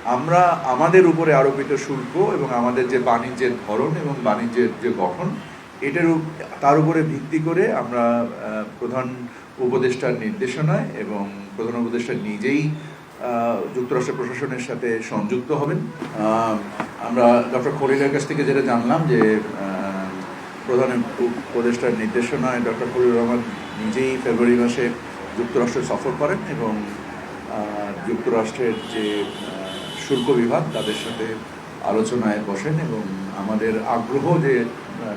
আমরা আমাদের উপরে আরোপিত শুল্ক এবং আমাদের যে বাণিজ্যের ধরন এবং বাণিজ্যের যে গঠন তার উপরে ভিত্তি করে আমরা প্রধান উপদেষ্টার নির্দেশনায় এবং প্রধান উপদেষ্টা নিজেই যুক্তরাষ্ট্র প্রশাসনের সাথে সংযুক্ত হবেন। আমরা ডক্টর খলিলের কাছ থেকে যেটা জানলাম যে প্রধান উপদেষ্টার নির্দেশনায় ডক্টর খলিলুর রহমান নিজেই ফেব্রুয়ারি মাসে যুক্তরাষ্ট্র সফর করেন এবং যুক্তরাষ্ট্রের যে শুল্ক বিভাগ তাদের সাথে আলোচনায় বসেন এবং আমাদের আগ্রহ যে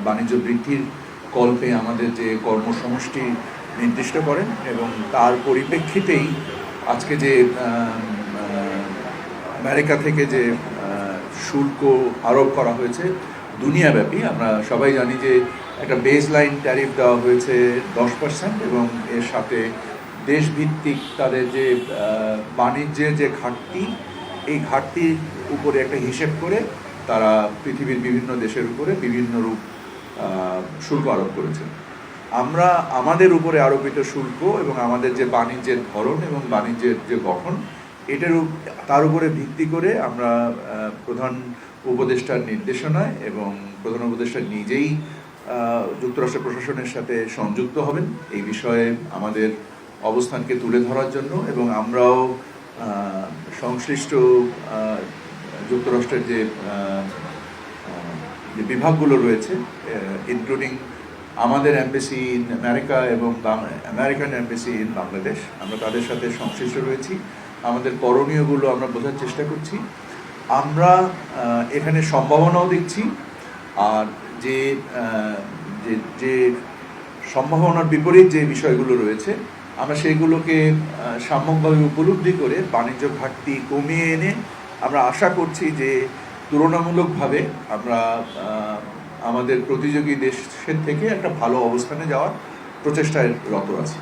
বাণিজ্য বৃদ্ধির কল্পে আমাদের যে কর্মসমষ্টি নির্দিষ্ট করেন এবং তার পরিপ্রেক্ষিতেই আজকে যে আমেরিকা থেকে যে শুল্ক আরোপ করা হয়েছে দুনিয়াব্যাপী, আমরা সবাই জানি যে একটা বেস লাইন ট্যারিফ দেওয়া হয়েছে 10% এবং এর সাথে দেশভিত্তিক তাদের যে বাণিজ্যের যে ঘাটতি, এই ঘাটতির উপরে একটা হিসেব করে তারা পৃথিবীর বিভিন্ন দেশের উপরে বিভিন্ন রূপ শুল্ক আরোপ করেছে। আমরা আমাদের উপরে আরোপিত শুল্ক এবং আমাদের যে বাণিজ্যের ধরন এবং বাণিজ্যের যে গঠন তার উপরে ভিত্তি করে আমরা প্রধান উপদেষ্টার নির্দেশনায় এবং প্রধান উপদেষ্টা নিজেই যুক্তরাষ্ট্র প্রশাসনের সাথে সংযুক্ত হবেন এই বিষয়ে আমাদের অবস্থানকে তুলে ধরার জন্য এবং আমরাও সংশ্লিষ্ট যুক্তরাষ্ট্রের যে বিভাগগুলো রয়েছে ইনক্লুডিং আমাদের এমবেসি ইন আমেরিকা এবং আমেরিকান এমবেসি ইন বাংলাদেশ, আমরা তাদের সাথে সংশ্লিষ্ট রয়েছি। আমাদের করণীয়গুলো আমরা বোঝার চেষ্টা করছি। আমরা এখানে সম্ভাবনাও দেখছি, আর যে যে সম্ভাবনার বিপরীত যে বিষয়গুলো রয়েছে আমরা সেইগুলোকে সাম্যকভাবে উপলব্ধি করে বাণিজ্য ঘাটতি কমিয়ে এনে আমরা আশা করছি যে তুলনামূলকভাবে আমরা আমাদের প্রতিযোগী দেশের থেকে একটা ভালো অবস্থানে যাওয়ার প্রচেষ্টায় রত আছি।